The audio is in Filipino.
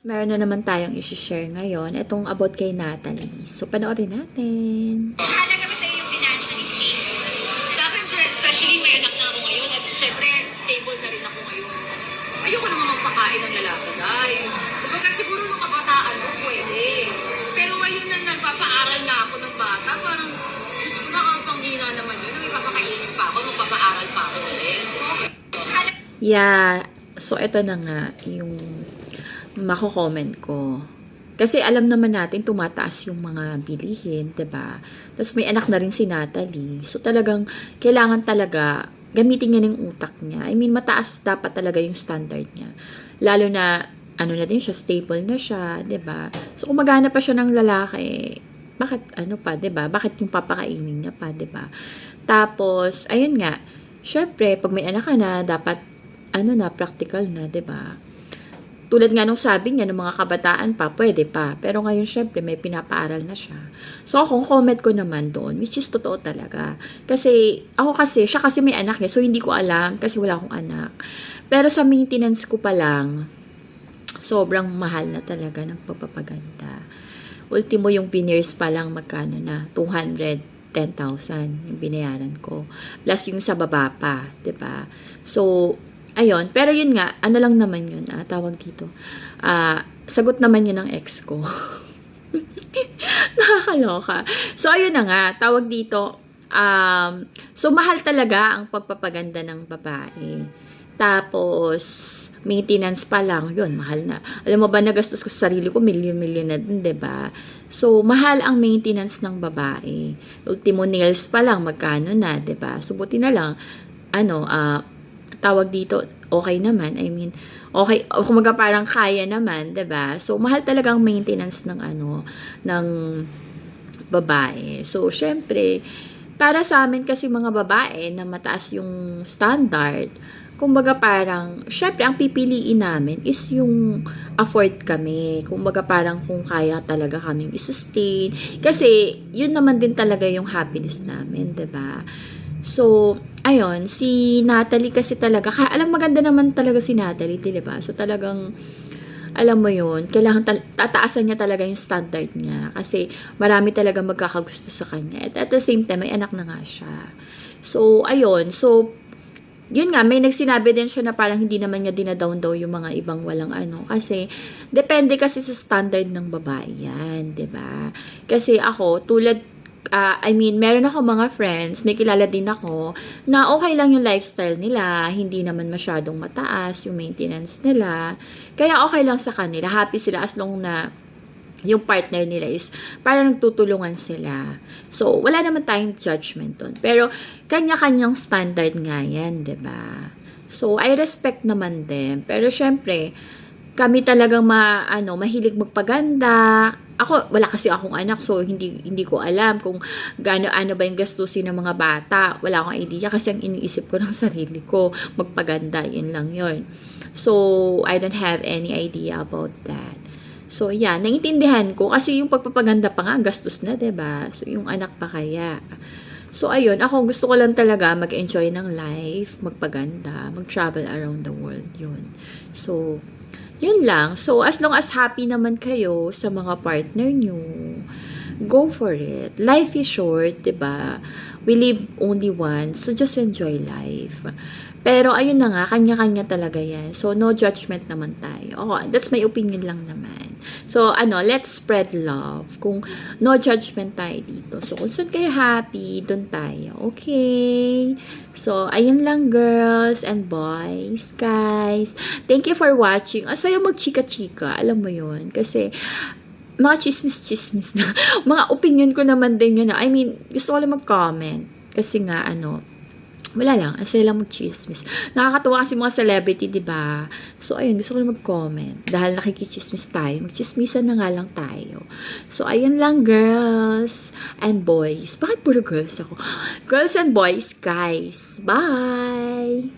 Meron na naman tayong isi-share ngayon. Itong about kay Natalie. So, panoorin natin. Halaga ba sa'yo yung financially stable? Sa akin, sir, especially may anak na ako ngayon at syempre, stable na rin ako ngayon. Ayoko naman magpakain ng lalaki, dahil. Diba siguro nung kabataan ko, pwede. Pero ngayon na nagpapaaral na ako ng bata, parang, Diyos ko, nakapanghina naman yun, na may papakainin pa ako, magpapaaral pa ako ulit. So, Yeah. So, ito na nga yung mako-comment ko. Kasi alam naman natin tumataas yung mga bilihin, 'di ba? Tapos may anak na rin si Natalie. So talagang kailangan talaga gamitin niya ng utak niya. I mean, mataas dapat talaga yung standard niya. Lalo na ano na din siya, stable na siya, 'di ba? So kung maghanap pa siya ng lalaki, bakit ano pa, 'di ba? Bakit yung papakainin niya pa, 'di ba? Tapos ayun nga, syempre pag may anak ka na, dapat ano na, practical na, 'di ba? Tulad nga nung sabi niya, ng mga kabataan pa, pwede pa. Pero ngayon, syempre, may pinapaaral na siya. So, kung comment ko naman doon, which is totoo talaga. Kasi, siya kasi may anak niya, so hindi ko alam kasi wala akong anak. Pero sa maintenance ko pa lang, sobrang mahal na talaga ng pagpapaganda. Ultimo yung veneers pa lang, magkano na? 210,000 yung binayaran ko. Plus yung sa baba pa, 'di ba? So, ayun, pero yun nga, ano lang naman yun, tawag dito. Sagot naman yun ng ex ko. Nakakaloka. So, ayun na nga, tawag dito. So, mahal talaga ang pagpapaganda ng babae. Tapos, maintenance pa lang, yun, mahal na. Alam mo ba, nagastos ko sa sarili ko, milyon-milyon na din, diba? So, mahal ang maintenance ng babae. Ultimo nails pa lang, magkano na, diba? So, buti na lang, tawag dito, okay naman. I mean, okay, kumaga parang kaya naman, 'di ba? So, mahal talagang maintenance ng ng babae. So, syempre, para sa amin kasi mga babae na mataas yung standard, kumbaga parang, syempre, ang pipiliin namin is yung afford kami. Kumbaga parang kung kaya talaga kaming i-sustain. Kasi, yun naman din talaga yung happiness namin, 'di ba? So, ayun, si Natalie kasi talaga, alam maganda naman talaga si Natalie, diba? So, talagang, alam mo yun, kailangan tataasan niya talaga yung standard niya. Kasi, marami talaga magkakagusto sa kanya. At the same time, may anak na nga siya. So, ayun. So, yun nga, may nagsinabi din siya na parang hindi naman niya dinadown daw yung mga ibang walang Kasi, depende kasi sa standard ng babae yan, diba? Kasi ako, meron ako mga friends, may kilala din ako, na okay lang yung lifestyle nila, hindi naman masyadong mataas yung maintenance nila, kaya okay lang sa kanila, happy sila as long na yung partner nila is parang nagtutulungan sila. So, wala naman tayong judgment doon. Pero, kanya-kanyang standard nga yan, 'di ba? So, I respect naman din. Pero, syempre, kami talagang mahilig magpaganda. Ako, wala kasi akong anak, so hindi ko alam kung ano ba yung gastusin ng mga bata. Wala akong idea kasi ang iniisip ko ng sarili ko, magpaganda, yun lang yun. So, I don't have any idea about that. So, yeah, naiintindihan ko kasi yung pagpapaganda pa nga, gastos na, 'di ba? So, yung anak pa kaya. So, ayun, ako gusto ko lang talaga mag-enjoy ng life, magpaganda, mag-travel around the world, yun. So, yun lang. So, as long as happy naman kayo sa mga partner nyo, go for it. Life is short, 'di ba? We live only once, so just enjoy life. Pero, ayun na nga, kanya-kanya talaga yan. So, no judgment naman tayo. That's my opinion lang naman. So, let's spread love. Kung no judgment tayo dito. So, kung saan kayo happy, doon tayo. Okay? So, ayun lang, girls and boys. Guys, thank you for watching. Asaya mag-chika-chika. Alam mo yun. Kasi, mga chismis-chismis na. Mga opinion ko naman din yun. I mean, gusto ko lang mag-comment. Kasi nga, wala lang, asaya lang mag-chismis. Nakakatuwa kasi mga celebrity, diba? So, ayun, gusto ko lang mag-comment. Dahil nakikichismis tayo, magchismisan na nga lang tayo. So, ayun lang, girls and boys. Bakit puro girls ako? Girls and boys, guys. Bye!